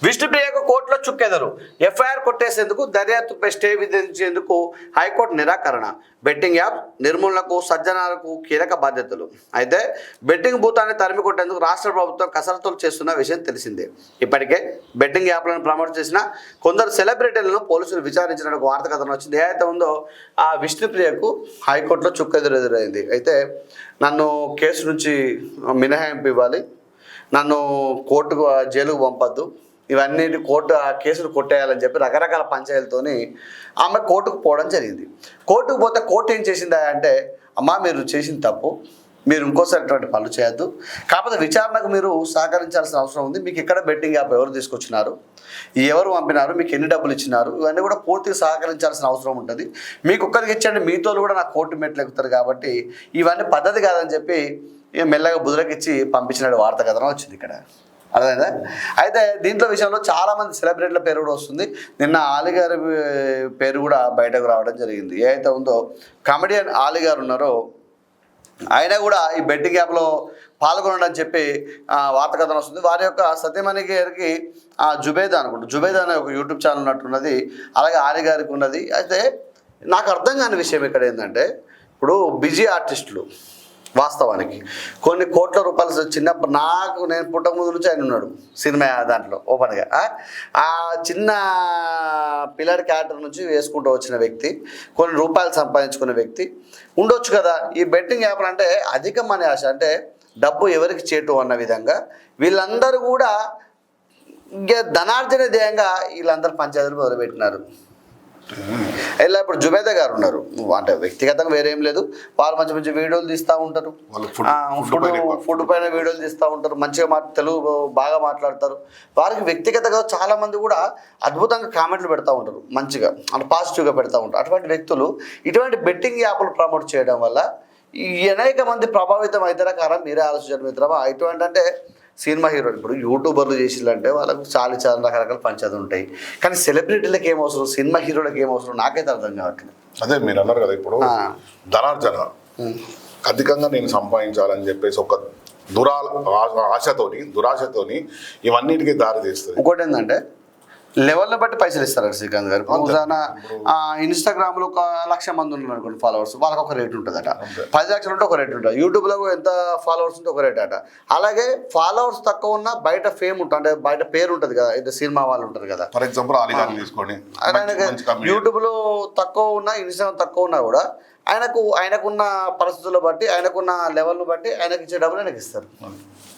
విష్ణుప్రియకు కోర్టులో చుక్కెదరు. FIR కొట్టేసేందుకు దర్యాప్తుపై stay విధించేందుకు high court నిరాకరణ. Betting app నిర్మూలనకు సజ్జనాలకు కీలక బాధ్యతలు. అయితే బెట్టింగ్ భూతాన్ని తరిమి కొట్టేందుకు రాష్ట్ర ప్రభుత్వం కసరత్తులు చేస్తున్న విషయం తెలిసిందే. ఇప్పటికే బెట్టింగ్ యాప్లను ప్రమోట్ చేసిన కొందరు సెలబ్రిటీలను పోలీసులు విచారించిన వార్త కథనం వచ్చింది. ఏదైతే ఉందో ఆ విష్ణుప్రియకు హైకోర్టులో చుక్కెదురైంది. అయితే నన్ను కేసు నుంచి మినహాయింపు ఇవ్వాలి, నన్ను కోర్టుకు జైలుకు పంపద్దు, ఇవన్నీ కోర్టు ఆ కేసులు కొట్టేయాలని చెప్పి రకరకాల పంచాయతీలతోని ఆమె కోర్టుకు పోవడం జరిగింది. కోర్టుకు పోతే కోర్టు ఏం చేసిందా అంటే, అమ్మా మీరు చేసిన తప్పు, మీరు ఇంకోసారి ఇటువంటి పనులు చేయొద్దు, కాకపోతే విచారణకు మీరు సహకరించాల్సిన అవసరం ఉంది, మీకు ఎక్కడ బెట్టింగ్ యాప్ ఎవరు తీసుకొచ్చినారు, ఎవరు పంపినారు, మీకు ఎన్ని డబ్బులు ఇచ్చినారు, ఇవన్నీ కూడా పూర్తిగా సహకరించాల్సిన అవసరం ఉంటుంది, మీకు ఒక్కరికి ఇచ్చండి మిగతా కూడా నాకు కోర్టు మెట్లు ఎక్కుతారు, కాబట్టి ఇవన్నీ పద్ధతి కాదని చెప్పి మెల్లగా బుధరకిచ్చి పంపించిన వార్త కథనం వచ్చింది ఇక్కడ. అర్థమైందా? అయితే దీంట్లో విషయంలో చాలామంది సెలబ్రిటీల పేరు కూడా వస్తుంది. నిన్న ఆలీ గారి పేరు కూడా బయటకు రావడం జరిగింది. ఏదైతే ఉందో కామెడియన్ ఆలీ గారు ఉన్నారో ఆయన కూడా ఈ బెట్టింగ్ యాప్లో పాల్గొనడని చెప్పి వార్త కథనం వస్తుంది. వారి యొక్క సత్యమణి గారికి జుబేదా అనుకుంటా, జుబేదా అనే ఒక యూట్యూబ్ ఛానల్ ఉన్నట్టున్నది, అలాగే ఆలీ గారికి ఉన్నది. అయితే నాకు అర్థం కాని విషయం ఇక్కడ ఏంటంటే, ఇప్పుడు బిజీ ఆర్టిస్టులు వాస్తవానికి కొన్ని కోట్ల రూపాయలు చిన్నప్పుడు నేను పుట్టక ముందు నుంచి ఆయన ఉన్నాడు సినిమా దాంట్లో ఓపెన్గా. ఆ చిన్న పిల్లడి క్యారెక్టర్ నుంచి వేసుకుంటూ వచ్చిన వ్యక్తి, కొన్ని రూపాయలు సంపాదించుకున్న వ్యక్తి ఉండొచ్చు కదా. ఈ బెట్టింగ్ యాప్లు అంటే అధిక మనీ ఆశ, అంటే డబ్బు ఎవరికి చేటు అన్న విధంగా వీళ్ళందరూ కూడా ఇంకా ధనార్జన ధ్యేయంగా వీళ్ళందరూ పంచాయతీలు మొదలుపెట్టినారు. ఇలా ఇప్పుడు జుబేదా గారు ఉన్నారు, అంటే వ్యక్తిగతంగా వేరేం లేదు, వాళ్ళు మంచి మంచి వీడియోలు తీస్తూ ఉంటారు, ఫుడ్ పైన వీడియోలు తీస్తూ ఉంటారు, మంచిగా తెలుగు బాగా మాట్లాడతారు. వారికి వ్యక్తిగతంగా చాలామంది కూడా అద్భుతంగా కామెంట్లు పెడతా ఉంటారు, మంచిగా అంటే పాజిటివ్గా పెడతా ఉంటారు. అటువంటి వ్యక్తులు ఇటువంటి బెట్టింగ్ యాప్లు ప్రమోట్ చేయడం వల్ల అనేక మంది ప్రభావితం అవుతారా కారణం మీరే ఆలోచించారు మిత్రమా. ఇటువంటి అంటే సినిమా హీరోలు ఇప్పుడు యూట్యూబర్లు చేసిందంటే వాళ్ళకు చాలా రకరకాల పంచాయతీ ఉంటాయి, కానీ సెలబ్రిటీలకు ఏం అవసరం, సినిమా హీరోలకు ఏం అవసరం, నాకైతే అర్థం కావట్లేదు. అదే మీరు అన్నారు కదా, ఇప్పుడు ధనార్జన అధికంగా నేను సంపాదించాలని చెప్పేసి ఒక దురాశతోని ఇవన్నిటికీ దారి తీస్తుంది. ఇంకోటి ఏంటంటే లెవెల్ని బట్టి పైసలు ఇస్తారు శ్రీకాంత్ గారు. ఉదాహరణ ఇన్స్టాగ్రామ్లో 1,00,000 మంది ఉన్నారు అనుకోండి ఫాలోవర్స్, వాళ్ళకి ఒక రేట్ ఉంటుందట. 10 లక్షలు ఉంటే ఒక రేట్ ఉంటుంది, యూట్యూబ్లో ఎంత ఫాలోవర్స్ ఉంటే ఒక రేట్ అట. అలాగే ఫాలోవర్స్ తక్కువ ఉన్న బయట ఫేమ్ ఉంటుంది, అంటే బయట పేరు ఉంటుంది కదా, అయితే సినిమా వాళ్ళు ఉంటారు కదా, ఫర్ ఎగ్జాంపుల్ ఆలీ గారిని తీసుకోండి, యూట్యూబ్లో తక్కువ ఉన్నా ఇన్స్టాగ్రామ్ తక్కువ ఉన్నా కూడా ఆయనకున్న పరిస్థితులను బట్టి, ఆయనకున్న లెవెల్ను బట్టి ఆయనకి ఇచ్చే డబ్బులు ఆయనకి ఇస్తారు.